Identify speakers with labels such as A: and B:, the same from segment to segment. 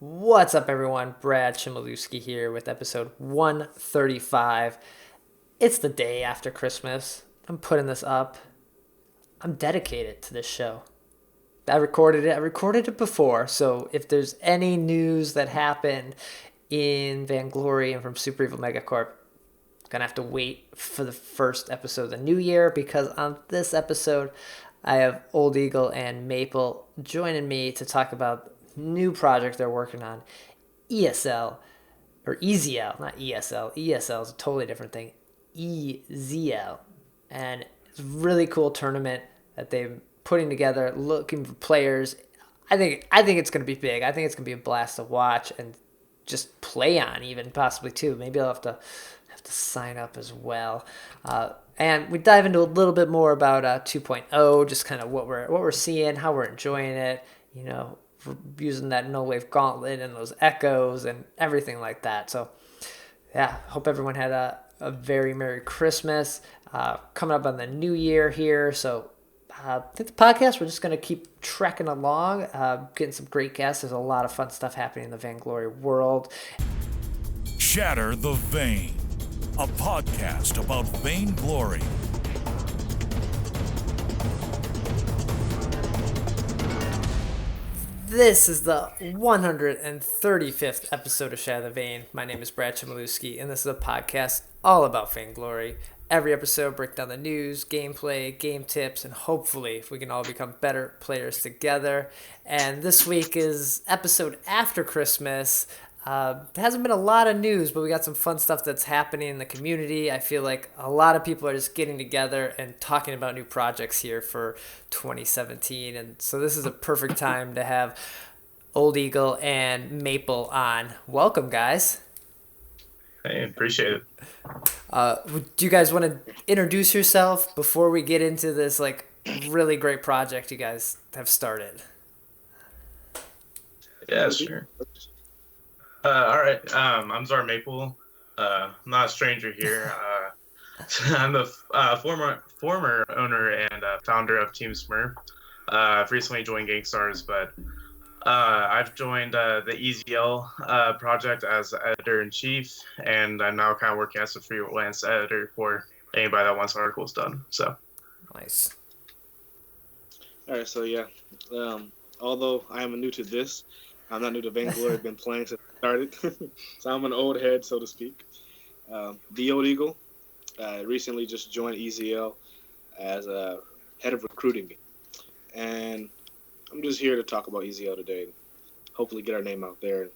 A: What's up, everyone? Brad Chmielewski here with episode 135. It's the day after Christmas. I'm putting this up. I'm dedicated to this show. I recorded it. I recorded it before, so if there's any news that happened in Vainglory and from Super Evil Megacorp, gonna have to wait for the first episode of the new year because on this episode, I have Old Eagle and Maple joining me to talk about new project they're working on, ESL or EZL, not ESL. ESL is a totally different thing. EZL, and it's a really cool tournament that they're putting together, looking for players. I think it's gonna be big. I think it's gonna be a blast to watch and just play on, even possibly too. Maybe I'll have to sign up as well. And we dive into a little bit more about 2.0, just kind of what we're seeing, how we're enjoying it. You know, using that no wave gauntlet and those echoes and everything like that. So yeah, hope everyone had a very Merry Christmas. Coming up on the new year here, so I think the podcast, we're just going to keep trekking along, getting some great guests. There's a lot of fun stuff happening in the Vainglory world.
B: Shatter the Vain, a podcast about vainglory.
A: This is the 135th episode of Shatter the Vain. My name is Brad Chmielewski, and this is a podcast all about Vainglory. Every episode, break down the news, gameplay, game tips, and hopefully if we can all become better players together. And this week is episode after Christmas. There hasn't been a lot of news, but we got some fun stuff that's happening in the community. I feel like a lot of people are just getting together and talking about new projects here for 2017. And so this is a perfect time to have Old Eagle and Maple on. Welcome, guys.
C: Hey, appreciate it.
A: Do you guys want to introduce yourself before we get into this like really great project you guys have started?
C: Yeah, sure. All right. I'm Czar Maple. I'm not a stranger here. I'm the former owner and founder of Team Smurf. I've recently joined Gangstars, but I've joined the EZL project as editor-in-chief, and I'm now kind of working as a freelance editor for anybody that wants articles done. So
A: Nice.
D: All right, so yeah, although I am new to this, I'm not new to Vainglory. I've been playing since I started, so I'm an old head, so to speak. The Old Eagle recently just joined EZL as a head of recruiting, and I'm just here to talk about EZL today. Hopefully, get our name out there and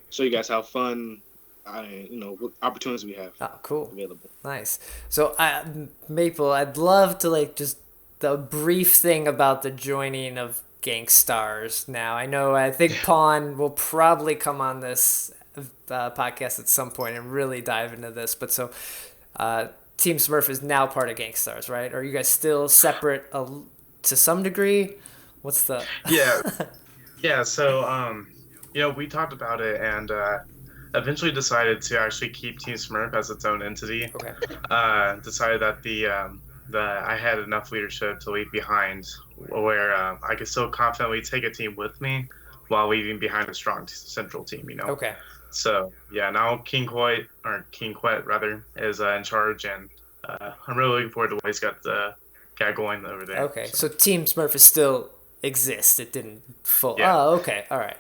D: show you guys how fun, what opportunities we have.
A: Oh, cool.
D: Available.
A: Nice. So, Maple, I'd love to just the brief thing about the joining of Gangstars. Now, I think Pawn will probably come on this podcast at some point and really dive into this. But so, Team Smurf is now part of Gangstars, right? Are you guys still separate to some degree? What's the
C: yeah. So we talked about it and eventually decided to actually keep Team Smurf as its own entity.
A: Okay.
C: Decided that I had enough leadership to leave behind, where I could still confidently take a team with me while leaving behind a strong central team.
A: Okay.
C: So yeah, now King Quet rather is in charge, and I'm really looking forward to what he's got going over there.
A: Okay. So Team Smurf is still exists. It didn't full.
C: Yeah.
A: Oh, okay. All right.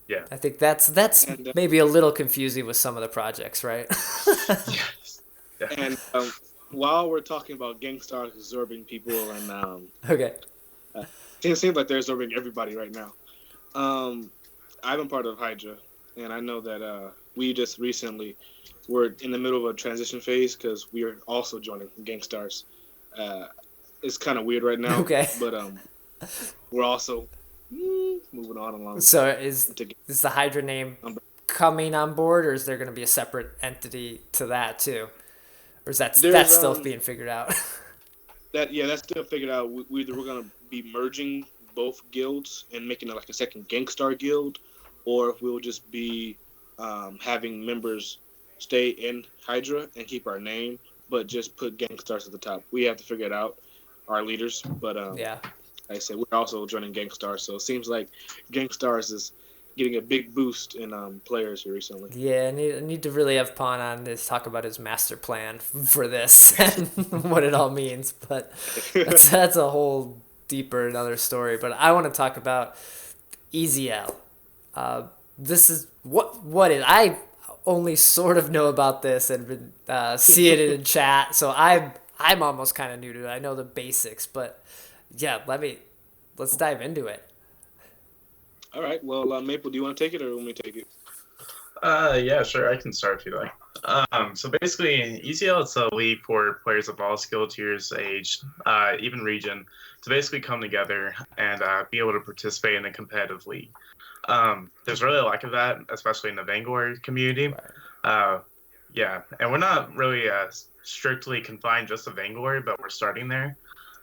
C: Yeah.
A: I think that's
D: And,
A: maybe a little confusing with some of the projects, right?
C: Yes. Yeah.
D: And while we're talking about Gangstars absorbing people, and
A: Okay.
D: it seems like they're absorbing everybody right now. I've been part of Hydra, and I know that we just recently were in the middle of a transition phase because we are also joining Gangstars. It's kind of weird right now,
A: Okay.
D: but we're also moving on along.
A: So is the Hydra name coming on board, or is there going to be a separate entity to that too, or is that's still being figured out?
D: That's still figured out. We're going to be merging both guilds and making it like a second Gangstar guild, or if we'll just be having members stay in Hydra and keep our name, but just put Gangstars at the top. We have to figure it out, our leaders. But
A: Yeah.
D: like I said, we're also joining Gangstars, so it seems like Gangstars is getting a big boost in players here recently.
A: Yeah, I need to really have Pawn on this, talk about his master plan for this and what it all means. But that's a whole deeper another story. But I want to talk about EZL. This is what is I only sort of know about this and see it in chat. So I'm almost kind of new to it. I know the basics, but yeah, let's dive into it.
D: All right. Well, Maple, do you want to take it or want me to take it?
C: Yeah, sure. I can start if you like. So basically, EZL is a league for players of all skill tiers, age, even region, to basically come together and be able to participate in a competitive league. There's really a lack of that, especially in the Vainglory community. Yeah, and we're not really strictly confined just to Vainglory, but we're starting there,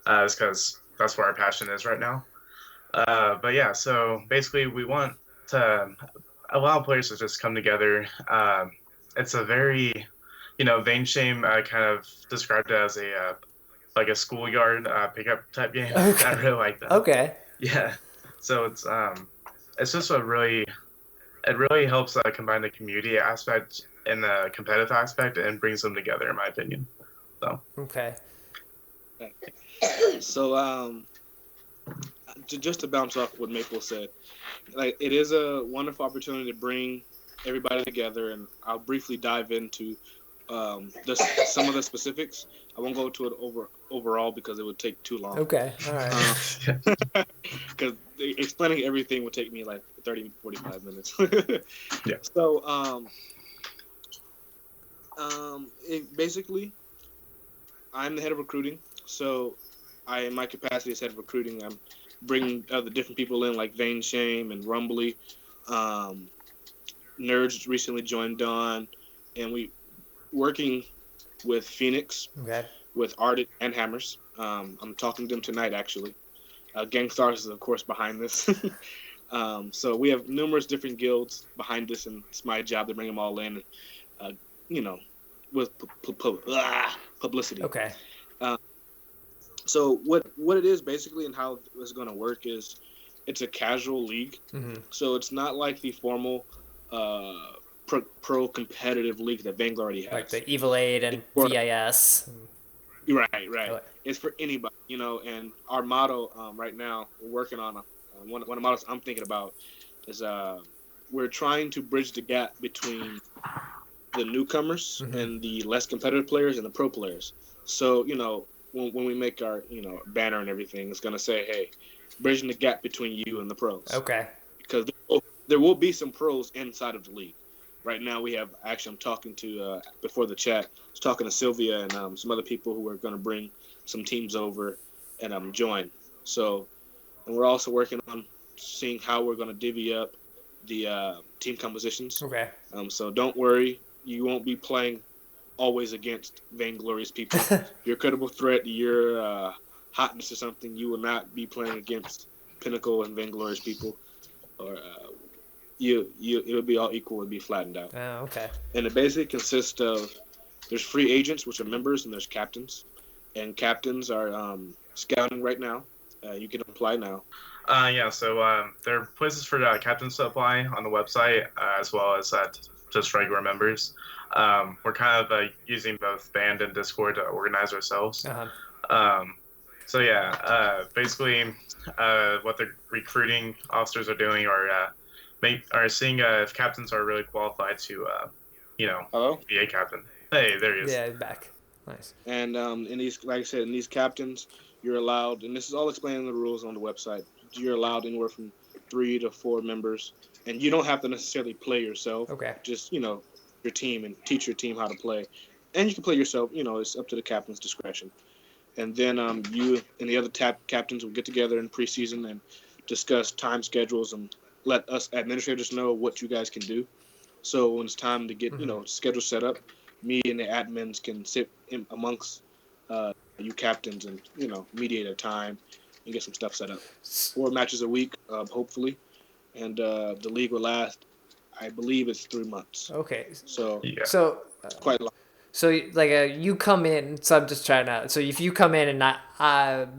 C: just because that's where our passion is right now. But yeah, so basically, we want to allow players to just come together. It's a very, Vein Shame kind of described it as a like a schoolyard pickup type game.
A: Okay.
C: I really like that.
A: Okay.
C: Yeah. So it's just it really helps combine the community aspect and the competitive aspect and brings them together, in my opinion. So.
A: Okay.
D: So just to bounce off what Maple said, like it is a wonderful opportunity to bring everybody together, and I'll briefly dive into some of the specifics. I won't go to it overall because it would take too long.
A: Okay, all right.
D: Because explaining everything would take me like 30, 45 minutes.
C: Yeah.
D: So, basically, I'm the head of recruiting. So, in my capacity as head of recruiting, I'm bringing other different people in like Vein Shame and Rumbly. Nerds recently joined Dawn, and we working with Phoenix,
A: Okay.
D: with Ardent and Hammers. I'm talking to them tonight, actually. Gangstars is, of course, behind this. So we have numerous different guilds behind this, and it's my job to bring them all in, with publicity.
A: Okay.
D: So what it is basically and how it's going to work is it's a casual league.
A: Mm-hmm.
D: So it's not like the formal pro competitive league that Vainglory already has.
A: Like the Evil 8 and VIS.
D: Right.
A: Oh.
D: It's for anybody, and our motto right now, we're working on one of the models I'm thinking about is we're trying to bridge the gap between the newcomers
A: Mm-hmm.
D: and the less competitive players and the pro players. So, when we make our, banner and everything, it's going to say, hey, bridging the gap between you and the pros.
A: Okay.
D: Because there will be some pros inside of the league. Right now we have, actually I'm talking to, before the chat, I was talking to Sylvia and some other people who are going to bring some teams over and join. So, and we're also working on seeing how we're going to divvy up the team compositions.
A: Okay.
D: So don't worry, you won't be playing always against Vainglory's people. If you're a credible threat, you're hotness or something, you will not be playing against Pinnacle and Vainglory's people. Or it'll be all equal and be flattened out.
A: Oh, okay.
D: And it basically consists of, there's free agents, which are members, and there's captains. And captains are scouting right now. You can apply now.
C: Yeah, so there are places for captains to apply on the website, as well as just regular members. We're kind of using both Band and Discord to organize ourselves.
A: Uh-huh.
C: So yeah, basically what the recruiting officers are doing are seeing if captains are really qualified to,
D: Hello?
C: be a captain. Hey, there he is.
A: Yeah, back. Nice.
D: And in these, like I said, in these captains, you're allowed, and this is all explained in the rules on the website, you're allowed anywhere from 3 to 4 members. And you don't have to necessarily play yourself.
A: Okay.
D: Just, your team and teach your team how to play. And you can play yourself, it's up to the captain's discretion. And then you and the other captains will get together in preseason and discuss time schedules and let us administrators know what you guys can do. So when it's time to get, schedule set up, me and the admins can sit in amongst you captains and, mediate a time and get some stuff set up. 4 matches a week, hopefully. And the league will last, I believe it's 3 months.
A: Okay.
C: Yeah.
A: So
D: It's quite long.
A: So like you come in, so I'm just trying to. So if you come in and not,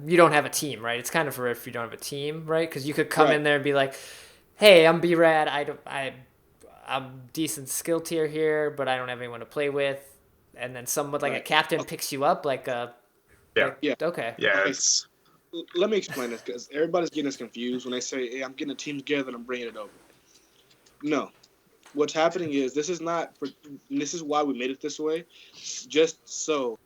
A: you don't have a team, right? It's kind of for if you don't have a team, right? Because you could come in there and be like, hey, I'm B-Rad. I'm decent skill tier here, but I don't have anyone to play with. And then someone like a
D: Right.
A: captain picks you up, like
C: Yeah.
A: like
D: Yeah.
A: okay,
C: Yeah.
D: Okay.
C: It's
D: Let me explain this because everybody's getting this confused when they say, "Hey, I'm getting a team together and I'm bringing it over." No, what's happening is this is not for. This is why we made it this way, just so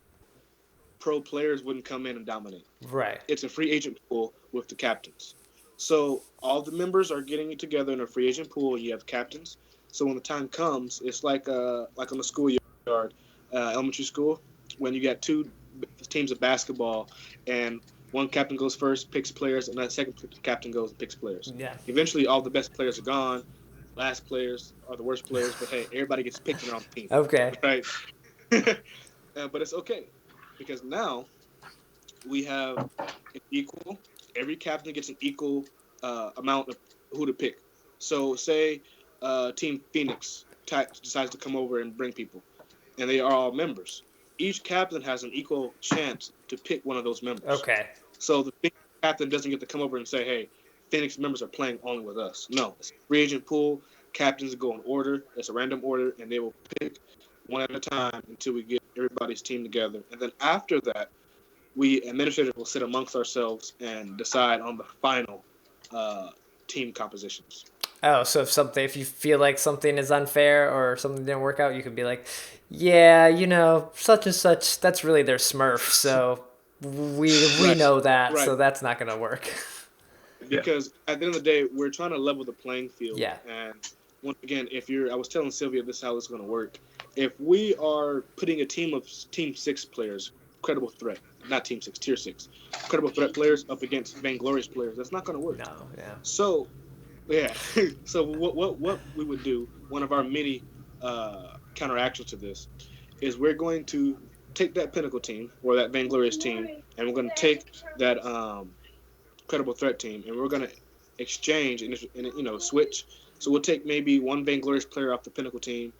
D: pro players wouldn't come in and dominate.
A: right,
D: It's a free agent pool with the captains. So all the members are getting it together in a free agent pool. You have captains. So when the time comes, it's like on the schoolyard, elementary school, when you got two teams of basketball, and one captain goes first, picks players, and that second captain goes and picks players.
A: yeah,
D: Eventually, all the best players are gone. Last players are the worst players, but hey, everybody gets picked in their own team,
A: okay,
D: right? But it's okay because now we have an equal. Every captain gets an equal amount of who to pick. So, say Team Phoenix decides to come over and bring people, and they are all members. Each captain has an equal chance to pick one of those members.
A: okay,
D: So the Phoenix captain doesn't get to come over and say, "Hey, Phoenix members are playing only with us." No, it's a free agent pool. Captains go in order. It's a random order, and they will pick one at a time until we get everybody's team together. And then after that, we administrators will sit amongst ourselves and decide on the final uh, team compositions.
A: Oh, so if you feel like something is unfair or something didn't work out, you can be like, yeah, such and such, that's really their Smurf, so we
D: Right,
A: know that,
D: right.
A: so that's not gonna work.
C: yeah.
D: Because at the end of the day, we're trying to level the playing field.
A: Yeah.
D: And once again, I was telling Sylvia this is how it's going to work. If we are putting a team of Team 6 players, credible threat, not Team 6, Tier 6, credible threat players up against Vainglorious players, that's not going to work.
A: No, yeah.
D: So, yeah. So what we would do, one of our many counteractions to this, is we're going to take that Pinnacle team or that Vainglorious team, and we're going to take that credible threat team, and we're going to exchange and switch. So we'll take maybe one Vainglorious player off the Pinnacle team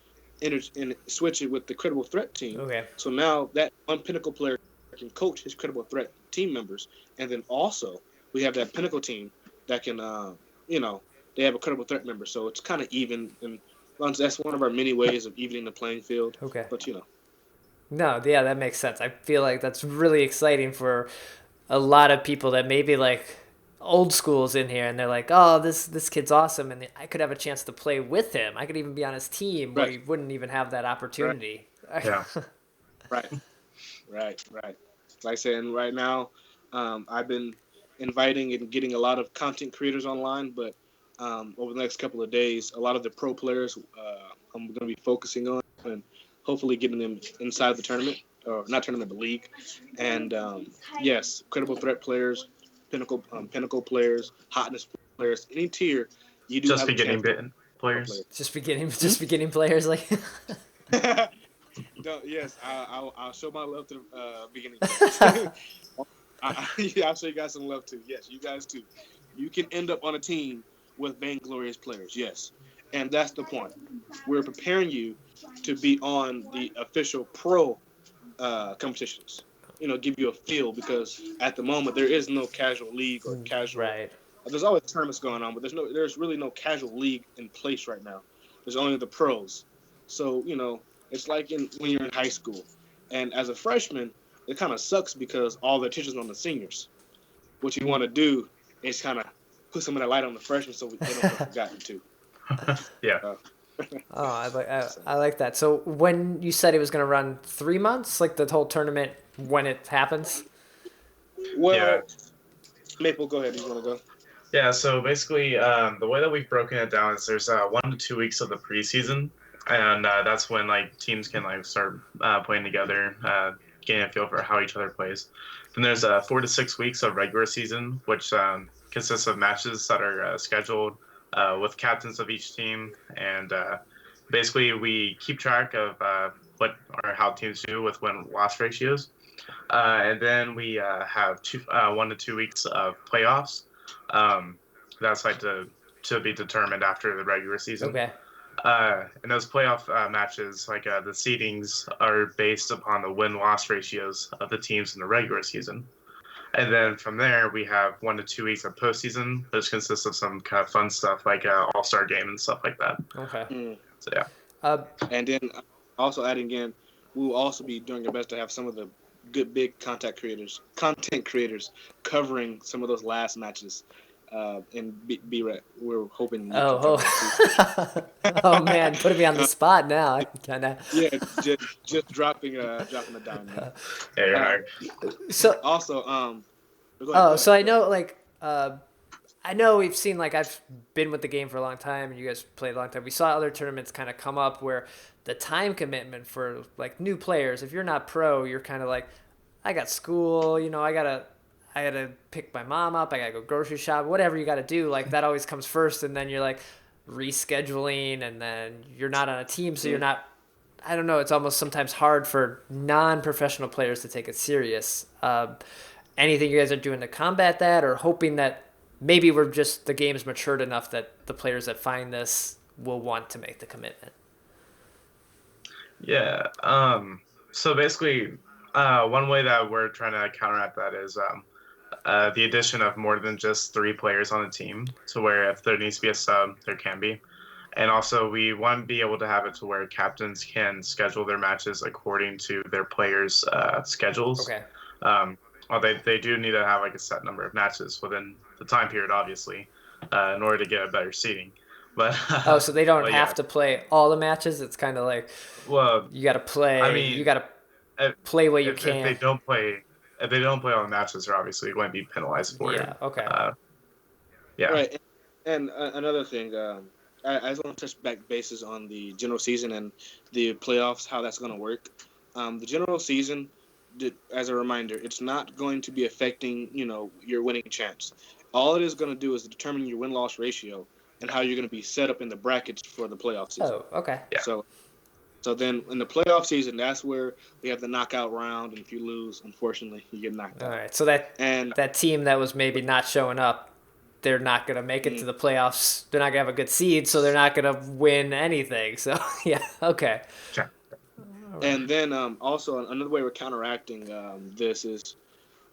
D: and switch it with the credible threat team.
A: Okay.
D: So now that one Pinnacle player can coach his credible threat team members, and then also we have that Pinnacle team that can, they have a credible threat member. So it's kind of even, and that's one of our many ways of evening the playing field.
A: Okay.
D: But
A: No, yeah, that makes sense. I feel like that's really exciting for a lot of people that maybe like old school's in here and they're like, oh, this kid's awesome, and I could have a chance to play with him. I could even be on his team where
D: Right.
A: you wouldn't even have that opportunity.
C: Yeah.
D: Right. Like I said, and right now, I've been inviting and getting a lot of content creators online, but over the next couple of days, a lot of the pro players I'm going to be focusing on and hopefully getting them inside the tournament, or not tournament, but league. And yes, credible threat players, pinnacle players, hotness players, any tier, you do
C: Just
D: have a
C: beginning
D: chance.
C: players.
A: just beginning players like.
D: No, yes, I'll show my love to the beginning. I'll show you guys some love too. Yes, you guys too. You can end up on a team with vainglorious players. Yes, and that's the point. We're preparing you to be on the official pro competitions. Give you a feel, because at the moment there is no casual league or casual.
A: Right.
D: There's always tournaments going on, but there's really no casual league in place right now. There's only the pros. So it's like when you're in high school, and as a freshman, it kind of sucks because all the attention's on the seniors. What you want to do is kind of put some of that light on the freshmen so they don't get forgotten too.
C: Yeah.
A: Oh, I like that. So when you said it was going to run 3 months, like the whole tournament when it happens.
D: Well,
C: Yeah.
D: Maple, go ahead. You want to go?
C: Yeah, so basically, the way that we've broken it down is there's 1 to 2 weeks of the preseason, and that's when like teams can like start playing together, getting a feel for how each other plays. Then there's 4 to 6 weeks of regular season, which consists of matches that are scheduled with captains of each team, and basically we keep track of what or how teams do with win-loss ratios, and then we have 1 to 2 weeks of playoffs. That's like to be determined after the regular season.
A: Okay.
C: And those playoff matches, like the seedings, are based upon the win-loss ratios of the teams in the regular season. And then from there, we have 1 to 2 weeks of postseason, which consists of some kind of fun stuff like All-Star game and stuff like that.
A: Okay.
C: So yeah.
D: And then also adding in, we will also be doing our best to have some of the good big content creators covering some of those last matches. And B-Rat, we're hoping. You can cover it too.
A: Oh man, putting me on the spot now. I kind of.
D: Yeah, just dropping a dime.
C: Yeah.
A: So
D: Also, go ahead,
A: so I know I know we've seen I've been with the game for a long time, and you guys played a long time. We saw other tournaments kind of come up where the time commitment for new players, if you're not pro, you're kind of I got school, I gotta pick my mom up, I gotta go grocery shop, whatever you gotta do. That always comes first, and then you're rescheduling, and then you're not on a team, so you're not. I don't know. It's almost sometimes hard for non-professional players to take it serious. Anything you guys are doing to combat that, or hoping that maybe the game's matured enough that the players that find this will want to make the commitment?
C: Yeah. So basically, one way that we're trying to counteract that is the addition of more than just 3 players on the team, to where if there needs to be a sub, there can be. And also, we want to be able to have it to where captains can schedule their matches according to their players' schedules.
A: Okay.
C: Well, they do need to have a set number of matches within the time period, obviously, in order to get a better seating. But
A: so they don't have to play all the matches. It's kind of you got to play.
C: I mean,
A: you got to play what you can.
C: If they don't play all the matches, they're obviously going to be penalized for it.
A: Yeah. Okay.
C: Yeah.
D: Right. And another thing, I just want to touch back bases on the general season and the playoffs, how that's going to work. The general season, as a reminder, it's not going to be affecting, your winning chance. All it is going to do is determine your win-loss ratio and how you're going to be set up in the brackets for the playoff season.
A: Oh, okay.
C: Yeah.
D: So then in the playoff season, that's where we have the knockout round, and if you lose, unfortunately, you get knocked out.
A: All right. So that team that was maybe not showing up, they're not going to make it to the playoffs. They're not going to have a good seed, so they're not going to win anything. So, yeah, okay.
C: Sure.
D: And then also another way we're counteracting this is,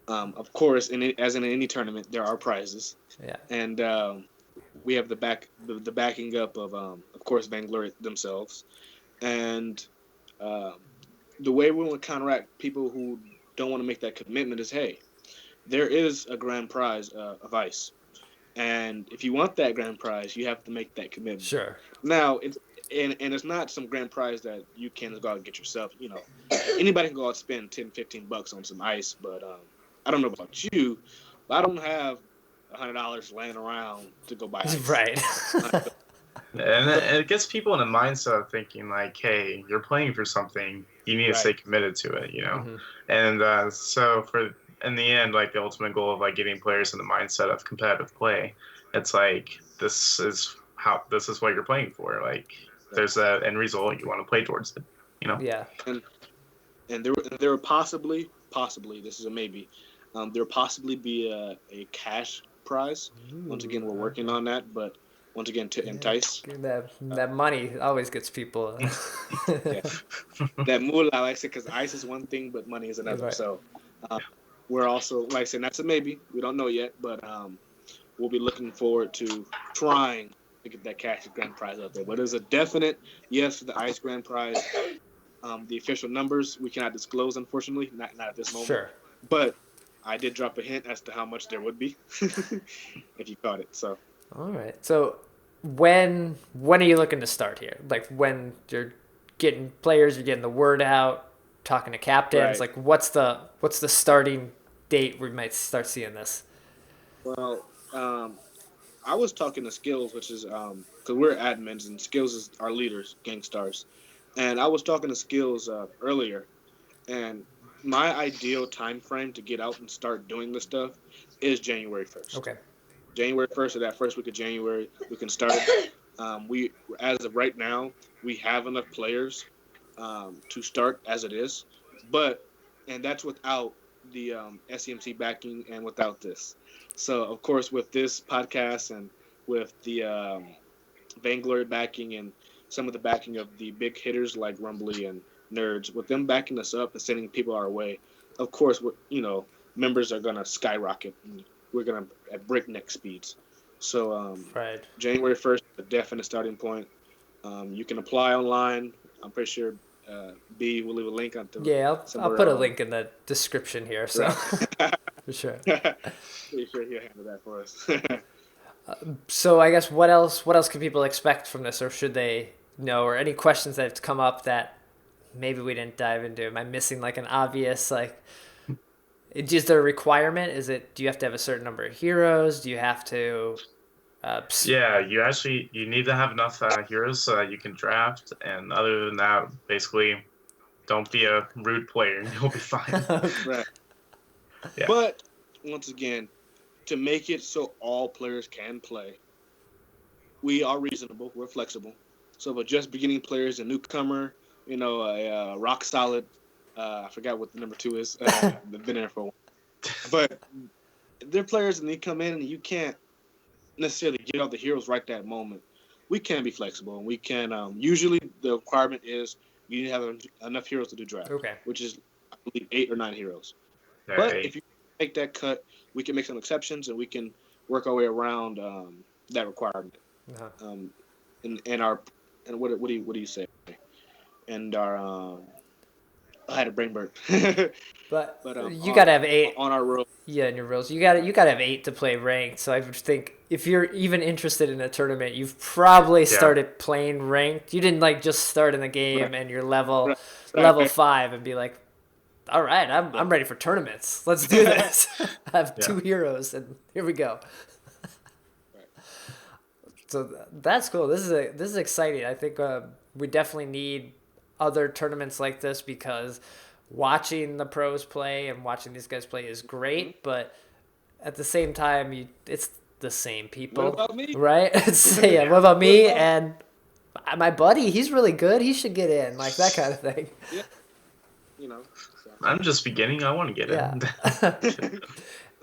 D: of course, as in any tournament, there are prizes.
A: Yeah.
D: And we have the backing up of course, Vainglory themselves. And the way we want to counteract people who don't want to make that commitment is, hey, there is a grand prize of ice. And if you want that grand prize, you have to make that commitment.
A: Sure.
D: Now, it's not some grand prize that you can go out and get yourself. Anybody can go out and spend $10-15 on some ice, but I don't know about you, but I don't have $100 laying around to go buy ice.
A: Right.
C: And it gets people in a mindset of thinking hey, you're playing for something, you need to stay committed to it,
A: Mm-hmm.
C: And so in the end, the ultimate goal of getting players in the mindset of competitive play, it's this is what you're playing for. There's an end result, you want to play towards it,
A: Yeah.
D: And there will possibly, this is a maybe, there will possibly be a cash prize. Once again, we're working on that, but once again, to entice.
A: That money always gets people.
D: That moolah, like I said, because ice is one thing, but money is another. Right. So we're also, like I said, that's a maybe. We don't know yet, but we'll be looking forward to trying to get that cash grand prize out there. But there's a definite yes to the ice grand prize. The official numbers we cannot disclose, unfortunately, not at this moment.
A: Sure.
D: But I did drop a hint as to how much there would be, if you caught it. So.
A: All right. So when are you looking to start here? When you're getting players, you're getting the word out, talking to captains.
D: Right.
A: What's the starting date we might start seeing this?
D: Well, I was talking to Skills, which is because we're admins and Skills is our leaders, Gangstars, and I was talking to Skills earlier, and my ideal time frame to get out and start doing this stuff is January 1st.
A: Okay.
D: January 1st, or that first week of January, we can start. We, as of right now, we have enough players to start as it is, and that's without the SEMC backing and without this. So, of course, with this podcast and with the Vainglory backing and some of the backing of the big hitters like Rumbly and Nerds, with them backing us up and sending people our way, of course, members are gonna skyrocket. And we're gonna at breakneck speeds. So
A: Right.
D: January 1st, a definite starting point. You can apply online. I'm pretty sure B will leave a link on the
A: Yeah, I'll put a link in the description here. So
D: Right.
A: for sure.
D: Pretty sure he'll handle that for us.
A: So I guess what else can people expect from this, or should they know, or any questions that have come up that maybe we didn't dive into? Am I missing like an obvious like? Is there a requirement? Do you have to have a certain number of heroes? Do you have to?
C: Yeah, you need to have enough heroes so that you can draft, and other than that, basically, don't be a rude player and you'll be fine.
D: Right.
C: Yeah.
D: But once again, to make it so all players can play, we are reasonable. We're flexible. So, but just beginning players, a newcomer, a rock solid. I forgot what the number 2 is. They've been there for a while. But they're players, and they come in, and you can't necessarily get all the heroes right that moment. We can be flexible, and we can. Usually, the requirement is you need to have enough heroes to do draft.
A: Okay.
D: Which is, I believe, 8 or 9 heroes.
C: Yeah,
D: But
C: 8.
D: if you make that cut, we can make some exceptions, and we can work our way around that requirement.
A: Uh-huh.
D: And what do you say? And our I had a brain burp.
A: But you
D: on-
A: gotta have 8
D: on our road.
A: Yeah, in your rules, you gotta have 8 to play ranked. So I would think if you're even interested in a tournament, you've probably started playing ranked. You didn't like just start in the game and you're level 5 and be like, all right, I'm ready for tournaments. Let's do this. I have 2 heroes and here we go. So that's cool. This is exciting. I think we definitely need other tournaments like this, because watching the pros play and watching these guys play is great, but at the same time, it's the same people.
D: What about me?
A: Right? What about me? And my buddy, he's really good. He should get in, like that kind of thing.
D: Yeah. So.
C: I'm just beginning. I want to get in.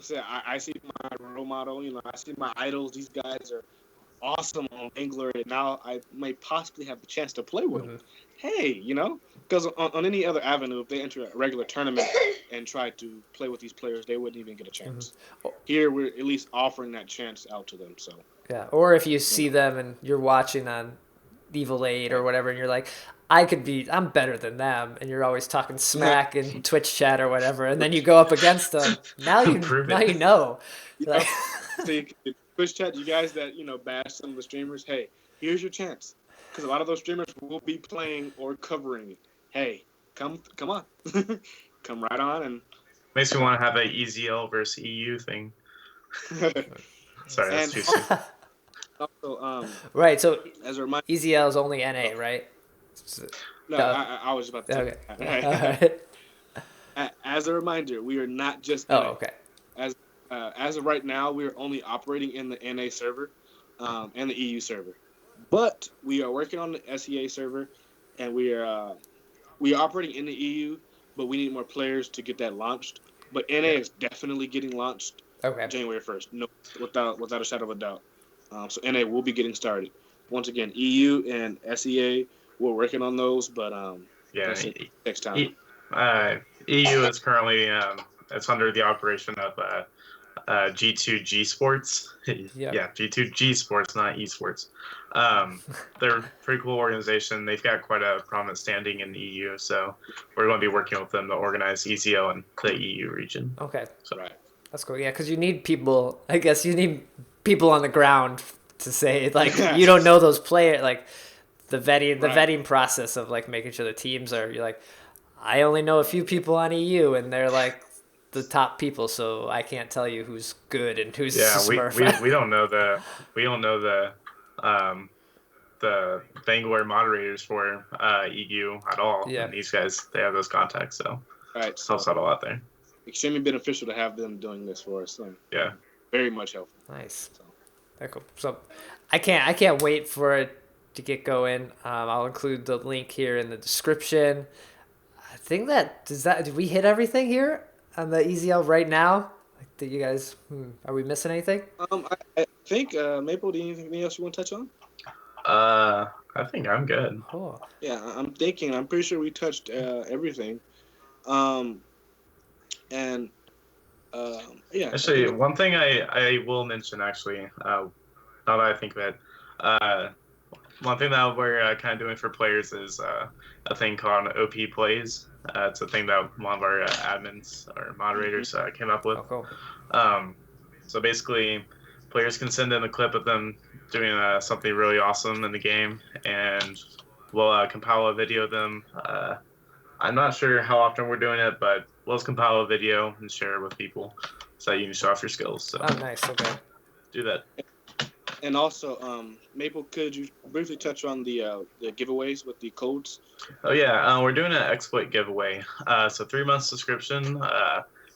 D: So I see my role model. I see my idols. These guys are awesome on Vainglory. Now I may possibly have the chance to play with them. Hey, because on any other avenue, if they enter a regular tournament and try to play with these players, they wouldn't even get a chance. Here, we're at least offering that chance out to them. So
A: yeah, or if you see them and you're watching on Evil 8 or whatever, and you're like, I'm better than them, and you're always talking smack in Twitch chat or whatever, and then you go up against them. Now you know. Like,
D: so you can Twitch chat, you guys that bash some of the streamers. Hey, here's your chance, because a lot of those streamers will be playing or covering it. Hey, come on, come right on, and
C: makes me want to have an EZL versus EU thing. Sorry, that's too soon.
D: Also,
A: right. So
D: as a reminder,
A: EZL is only NA, right?
D: No, I was about to.
A: Okay.
D: Right. All right. As a reminder, we are not just.
A: NA. Okay.
D: As of right now, we are only operating in the NA server, and the EU server, but we are working on the SEA server, and we are operating in the EU, but we need more players to get that launched. But NA is definitely getting launched.
A: Okay.
D: January 1st, no, without a shadow of a doubt. So NA will be getting started. Once again, EU and SEA, we're working on those, but next time.
C: EU is currently it's under the operation of G2G Sports. Yeah, G2G Sports, not esports. They're a pretty cool organization. They've got quite a prominent standing in the EU, so we're going to be working with them to organize EZL in the EU region.
A: Okay.
C: So,
D: right.
A: That's cool. Yeah, because you need people. I guess you need people on the ground to say, like, you don't know those players, like the vetting process of like making sure the teams are. You're like, I only know a few people on EU, and they're like the top people, so I can't tell you who's good and who's Smurf.
C: we don't know the Vainglory moderators for EU at all.
A: Yeah.
C: And these guys, they have those contacts, so
D: Right.
C: So helps out a lot there.
D: Extremely beneficial to have them doing this for us. So
C: Yeah.
D: very much helpful.
A: Nice. Very cool. So I can't wait for it to get going. I'll include the link here in the description. I think did we hit everything here on the EZL right now? Like, did you guys? Are we missing anything?
D: I think Maple. Do you have anything else you want to touch on?
C: I think I'm good.
A: Cool.
D: Yeah, I'm pretty sure we touched everything. And Yeah.
C: Actually, one thing I will mention, actually, now that I think of it, uh, one thing that we're kind of doing for players is a thing called OP Plays. It's a thing that one of our admins or moderators came up with.
A: Oh, cool.
C: Um, so basically, players can send in a clip of them doing something really awesome in the game, and we'll compile a video of them. I'm not sure how often we're doing it, but we'll just compile a video and share it with people so that you can show off your skills. So
A: Oh, nice. Okay.
C: do that.
D: And also, Maple, could you briefly touch on the giveaways with the codes?
C: Oh yeah, we're doing an exploit giveaway. So 3 months subscription,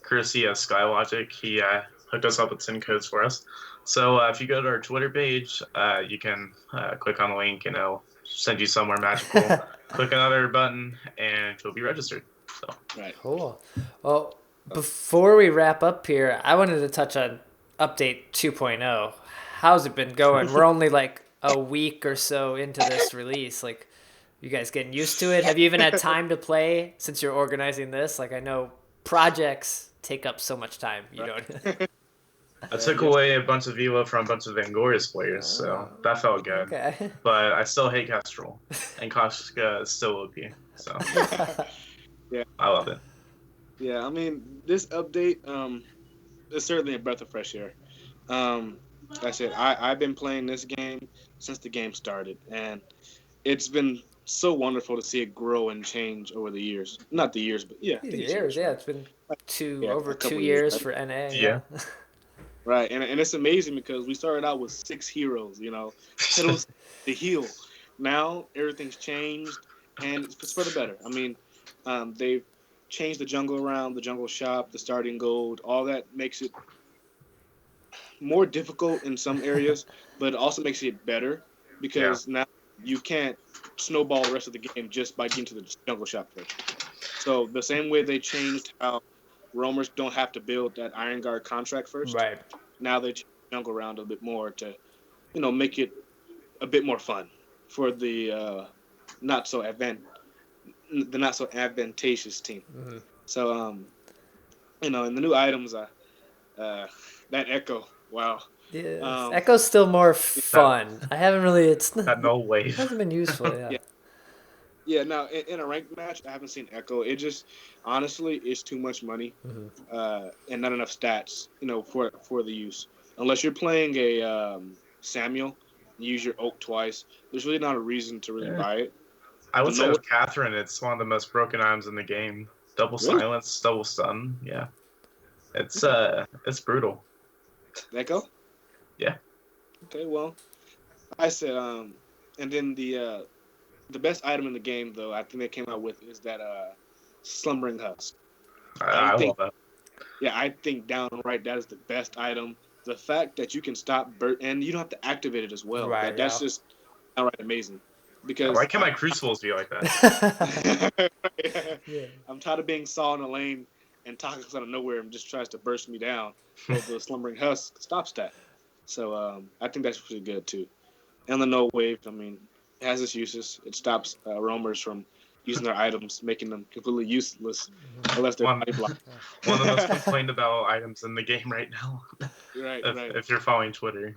C: courtesy of Skylogic. He hooked us up with some codes for us. So if you go to our Twitter page, you can click on the link and it'll send you somewhere magical. Click another button and you'll be registered. So
D: Right.
A: Cool. Well, before we wrap up here, I wanted to touch on update 2.0. How's it been going? We're only like a week or so into this release. Like, you guys getting used to it? Have you even had time to play since you're organizing this? Like, I know projects take up so much time. You don't.
C: I took away a bunch of Evo from a bunch of Vainglorious players, so that felt good.
A: Okay.
C: But I still hate Kestrel, and Koshka is still OP. So
D: Yeah.
C: I love it.
D: Yeah, I mean, this update is certainly a breath of fresh air. Like I said, I've been playing this game since the game started, and it's been so wonderful to see it grow and change over the years. Not the years, but yeah, I think it's
A: Years, yeah. It's been over
D: a couple
A: 2
D: years,
A: years
D: right?
A: for NA.
C: Yeah.
D: Right, and it's amazing because we started out with 6 heroes, Piddles, the heal. Now everything's changed, and it's for the better. I mean, they've changed the jungle around, the jungle shop, the starting gold. All that makes it more difficult in some areas, but it also makes it better because now you can't snowball the rest of the game just by getting to the jungle shop first. So the same way they changed how roamers don't have to build that Iron Guard contract first.
A: Right.
D: Now they change the jungle around a bit more to, make it a bit more fun for the not so advantageous team.
A: Mm-hmm.
D: So and the new items, that Echo, wow.
A: Yeah, Echo's still more fun. I haven't really.
C: That no
A: It
C: wave.
A: hasn't been useful. Yeah.
D: Yeah, now in a ranked match, I haven't seen Echo. It just, honestly, it's too much money, and not enough stats, for the use. Unless you're playing a Samuel, you use your Oak twice. There's really not a reason to really buy it.
C: I would
D: But
C: say
D: no-
C: with Catherine, it's one of the most broken items in the game. Double
D: Really?
C: silence, double stun. Yeah, it's brutal.
D: Echo.
C: Yeah.
D: Okay, well, I said, and then the best item in the game, though, I think they came out with is that Slumbering Husk.
C: I love that.
D: Yeah, I think downright that is the best item. The fact that you can stop and you don't have to activate it as well.
A: Right,
D: That's just downright amazing. Because
C: Why can't my crucibles be like that?
A: Yeah.
D: I'm tired of being saw in a lane and Taka comes out of nowhere and just tries to burst me down. But the Slumbering Husk stops that. So I think that's pretty good too. And the no wave, I mean, it has its uses. It stops roamers from using their items, making them completely useless unless they're body blocked.
C: One of the most complained about items in the game right now.
D: Right,
C: if you're following Twitter.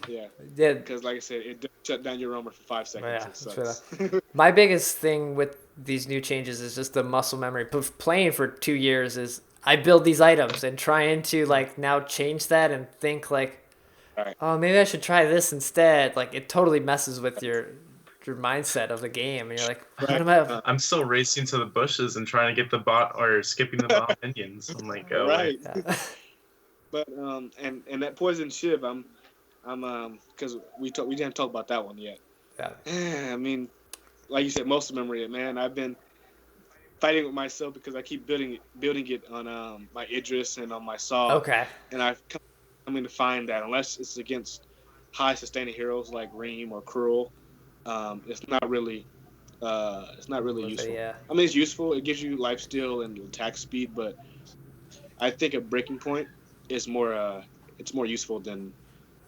D: Yeah,
A: Yeah.
D: because like I said, it shut down your roamer for 5 seconds.
A: Yeah,
D: It sucks.
A: My biggest thing with these new changes is just the muscle memory. But playing for 2 years is I build these items and trying to now change that and think
D: Right.
A: oh, maybe I should try this instead. Like it totally messes with your mindset of the game, and you're like, what am I?
C: I'm still racing to the bushes and trying to get the bot or skipping the bot minions. I'm like, oh,
D: Right.
A: Yeah.
D: But and that poison shiv, I'm because we didn't talk about that one yet.
A: Yeah.
D: I mean, like you said, muscle memory. Man, I've been fighting with myself because I keep building it on my Idris and on my Saw.
A: Okay.
D: And I've come to find that unless it's against high sustaining heroes like Reem or Cruel, it's not really useful.
A: Yeah.
D: I mean, it's useful. It gives you life steal and attack speed, but I think a breaking point is more useful than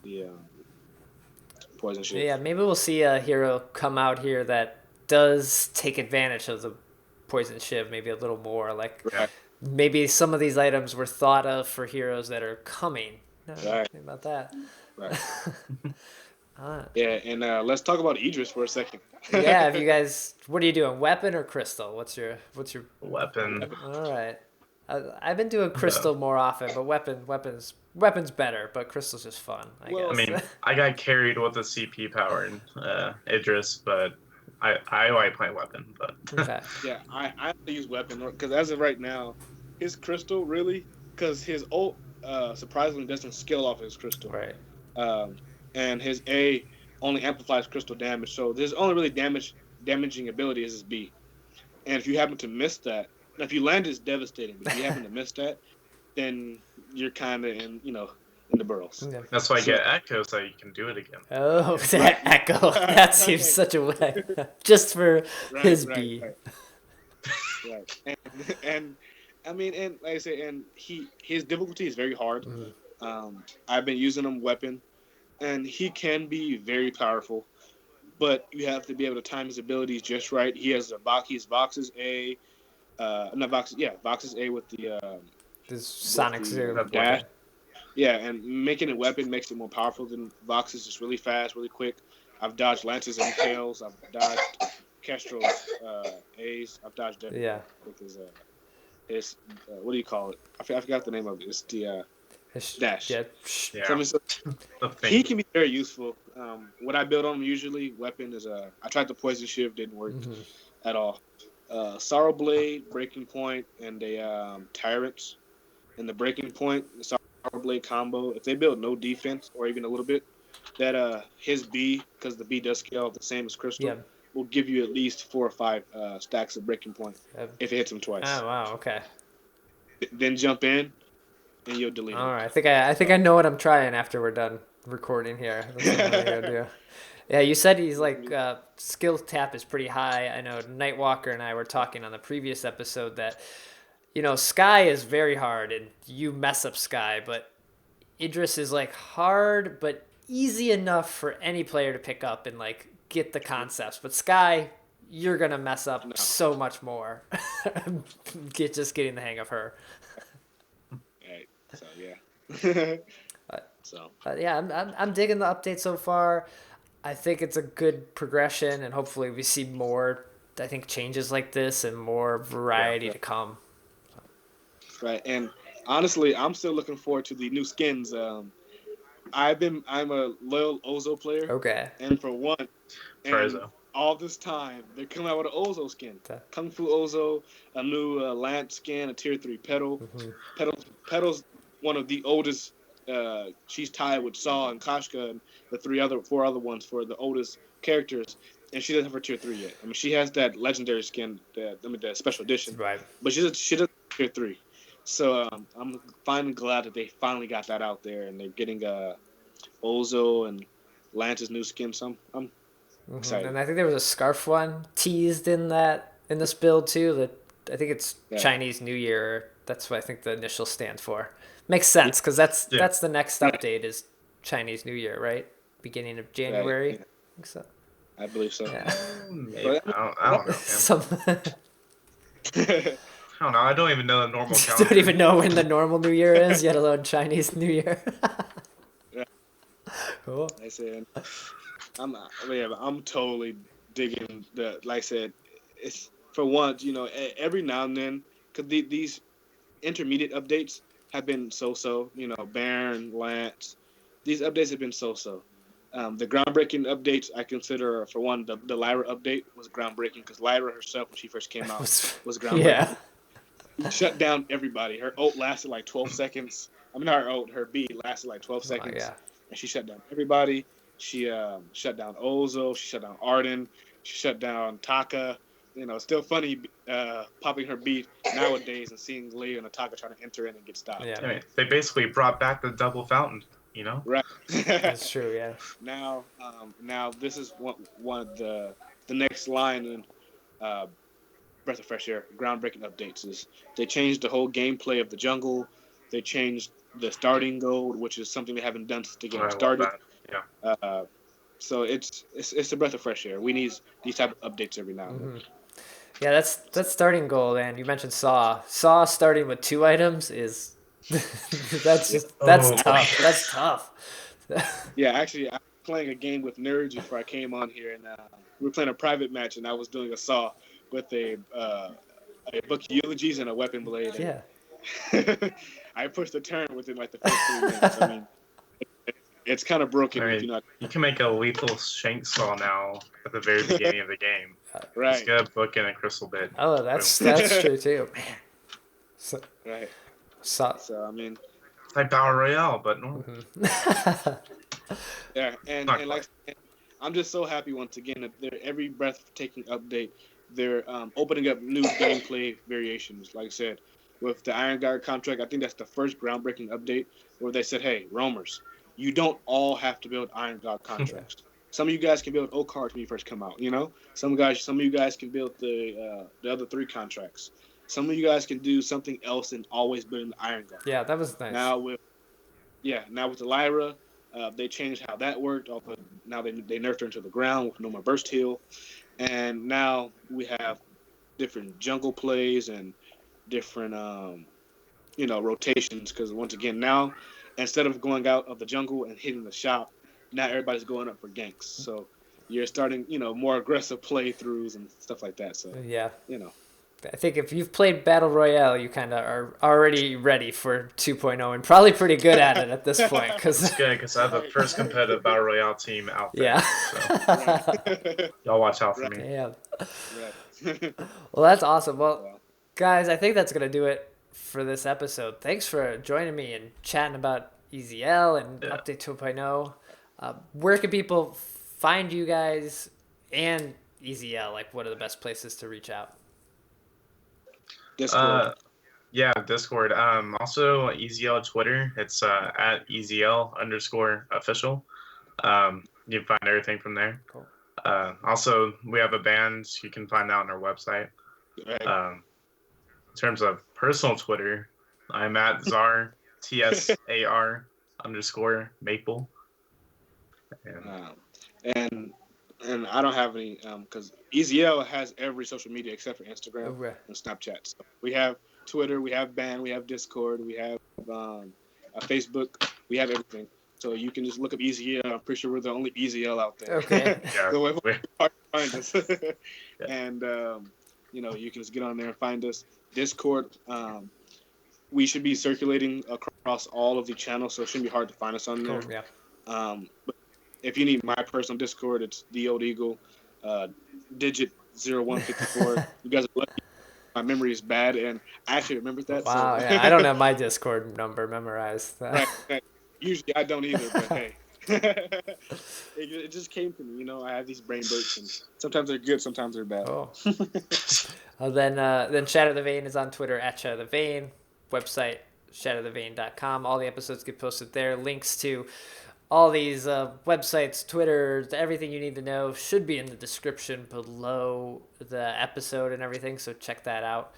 D: the poison shield.
A: Yeah, maybe we'll see a hero come out here that does take advantage of the poison shiv maybe a little more. Like
D: Right.
A: maybe some of these items were thought of for heroes that are coming. No,
D: Right.
A: think about that.
D: Right.
A: Ah.
D: Yeah, and let's talk about Idris for a second.
A: Yeah, if you guys, what are you doing? Weapon or crystal? What's your
C: Weapon.
A: All right. I've been doing crystal more often, but weapons better. But crystal's just fun, I
D: Well,
C: I
A: guess.
C: mean, I got carried with the CP power in Idris, but I like playing weapon. But
A: Okay.
D: Yeah, I have to use weapon because as of right now, his crystal really because his ult surprisingly doesn't scale off his crystal,
A: Right.
D: and his A only amplifies crystal damage. So there's only really damaging ability is his B, and if you happen to miss that, now if you land it's devastating, but if you happen to miss that, then you're kind of in the burrows.
A: Yeah.
C: that's why I get Echo, so you can do it again.
A: Oh, that echo. That seems such a way. Just for his B.
D: Right. And I mean, and like I said, and his difficulty is very hard. I've been using him weapon, and he can be very powerful, but you have to be able to time his abilities just right. He has he's Vox's A, not Vox's, yeah, Vox's A with the
A: This Sonic Zero
D: dash. Yeah, and making it weapon makes it more powerful than Vox's. Just really fast, really quick. I've dodged Lance's and Tails. I've dodged Kestrel's A's. I've dodged everything.
A: Yeah.
D: With his what do you call it? I forgot the name of it. It's the dash.
A: Yeah.
C: Yeah.
D: So he can be very useful. What I build on him usually, weapon is I tried the poison shiv, didn't work at all. Sorrow Blade, Breaking Point, and a Tyrants. And the Breaking Point, the Sorrow Blade combo, if they build no defense or even a little bit, that his B, because the B does scale the same as Crystal, will give you at least 4 or 5 stacks of Breaking Point if it hits him twice.
A: Oh wow, okay.
D: Then jump in, and you'll delete it.
A: All right, I think I know what I'm trying after we're done recording here. That's what I'm gonna do. Yeah, you said he's like skill tap is pretty high. I know Nightwalker and I were talking on the previous episode that Sky is very hard and you mess up Sky, but Idris is like hard but easy enough for any player to pick up and like get the concepts. But Sky, you're gonna mess up so much more. Just getting the hang of her.
D: Right. So yeah.
A: Yeah, I'm digging the update so far. I think it's a good progression, and hopefully we see more. I think changes like this and more variety to come.
D: Right, and honestly, I'm still looking forward to the new skins. I'm a loyal Ozo player.
A: Okay.
D: And for one, all this time they're coming out with an Ozo skin.
A: Okay.
D: Kung Fu Ozo, a new Lance skin, a tier 3 Petal. Petal's one of the oldest. She's tied with Saw and Kashka and the 4 other ones for the oldest characters, and she doesn't have her tier 3 yet. I mean, she has that legendary skin, the special edition,
A: Right?
D: But she doesn't tier 3. So I'm finally glad that they finally got that out there, and they're getting Ozo and Lance's new skin. So I'm excited.
A: And I think there was a scarf one teased in this build too. That I think it's Chinese New Year. That's what I think the initials stand for. Makes sense because that's the next update is Chinese New Year, right? Beginning of January.
D: Right, yeah.
A: I think so.
D: I believe so.
A: Yeah.
C: I don't know. I don't know. I don't even know the normal calendar.
A: Don't even know when the normal New Year is, yet alone Chinese New Year.
D: Yeah.
A: Cool.
D: I said, I'm totally digging the. Like I said, it's for once, every now and then, because these intermediate updates have been so-so. Baron, Lance, these updates have been so-so. The groundbreaking updates I consider, for one, the Lyra update was groundbreaking because Lyra herself, when she first came out, was groundbreaking.
A: Yeah.
D: Shut down everybody. Her ult lasted like 12 seconds. I mean, not her ult, her B lasted like 12 seconds.
A: Yeah.
D: And she shut down everybody. She shut down Ozo. She shut down Arden. She shut down Taka. It's still funny popping her beat nowadays and seeing Leo and Taka trying to enter in and get stopped.
A: Yeah.
C: I mean, they basically brought back the double fountain,
D: Right.
A: That's true, yeah.
D: Now this is one of the next line in Breath of Fresh Air groundbreaking updates is they changed the whole gameplay of the jungle. They changed the starting gold, which is something they haven't done since the game started.
C: Yeah.
D: So it's a breath of fresh air. We need these type of updates every now and then.
A: Yeah, that's starting goal. And you mentioned Saw. Saw starting with 2 items is that's
C: Oh, boy.
A: tough. That's tough.
D: Yeah, actually, I was playing a game with nerds before I came on here, and we were playing a private match, and I was doing a Saw with a book of eulogies and a weapon blade.
A: Yeah.
D: I pushed the turn within like the first 3 minutes. I mean, it's kind of broken.
C: I mean,
D: If you're not
C: you can make a lethal shank saw now at the very beginning of the game.
D: right.
C: Just get a book and a crystal bit.
A: Oh, that's true too, man. So,
D: Right.
A: Saw.
D: So I mean,
C: It's like Battle Royale, but normal.
D: yeah, and
C: Not
D: like I'm just so happy once again that they're every breathtaking update. They're opening up new gameplay variations. Like I said, with the Iron Guard contract, I think that's the first groundbreaking update where they said, "Hey, roamers, you don't all have to build Iron Guard contracts. Some of you guys can build O cards when you first come out. You know, some of you guys can build the other 3 contracts. Some of you guys can do something else and always build in the Iron Guard."
A: Yeah, that was nice.
D: Now with the Lyra, they changed how that worked. Although now they nerfed her into the ground with no more burst heal, and now we have different jungle plays and different rotations. Because once again, now instead of going out of the jungle and hitting the shop, now everybody's going up for ganks. So you're starting more aggressive playthroughs and stuff like that. So
A: Yeah.
D: you know.
A: I think if you've played Battle Royale, you kind of are already ready for 2.0 and probably pretty good at it at this point.
C: It's good because I have the first competitive Battle Royale team out there.
A: Yeah.
C: So y'all watch out for me.
A: Yeah.
D: Right.
A: Well, that's awesome. Well, guys, I think that's going to do it for this episode. Thanks for joining me and chatting about EZL and Update 2.0. Where can people find you guys and EZL? Like, what are the best places to reach out?
D: Discord.
C: Yeah, Discord. Also EZL Twitter. It's at EZL_official. You can find everything from there.
A: Cool.
C: Also, we have a band you can find out on our website.
D: Right.
C: In terms of personal Twitter, I'm at Czar TSAR_Maple.
D: And I don't have any because EZL has every social media except for Instagram and Snapchat. So we have Twitter, we have Band, we have Discord, we have a Facebook, we have everything. So you can just look up EZL. I'm pretty sure we're the only EZL out there.
A: Okay.
C: Yeah,
D: The way hard to find us. And you can just get on there and find us. Discord. We should be circulating across all of the channels, so it shouldn't be hard to find us on there.
A: Cool. Yeah.
D: But if you need my personal Discord, it's the Old Eagle, digit 0154. You guys are lucky. My memory is bad, and I actually remembered that.
A: Wow.
D: So.
A: Yeah. I don't have my Discord number memorized.
D: Right. Usually I don't either, but hey. It just came to me. I have these brain bursts, and sometimes they're good, sometimes they're bad.
A: Oh. Well, then Shatter The Vain is on Twitter at Shatter The Vain. Website, shatterthevain.com. All the episodes get posted there. Links to all these websites, Twitter, everything you need to know should be in the description below the episode and everything, so check that out.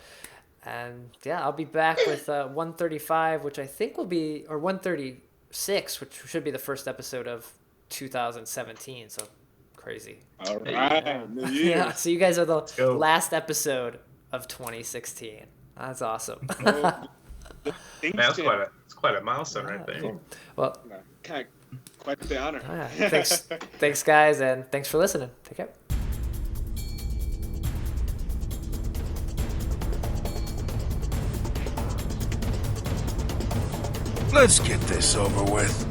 A: And yeah, I'll be back with 135, which I think will be, or 136, which should be the first episode of 2017, so crazy.
D: All right.
A: Yeah, so you guys are the last episode of 2016. That's awesome.
C: Man, it's quite a milestone right there.
A: Cool. Well,
D: quite the honor.
A: Thanks, guys, and thanks for listening. Take care.
E: Let's get this over with.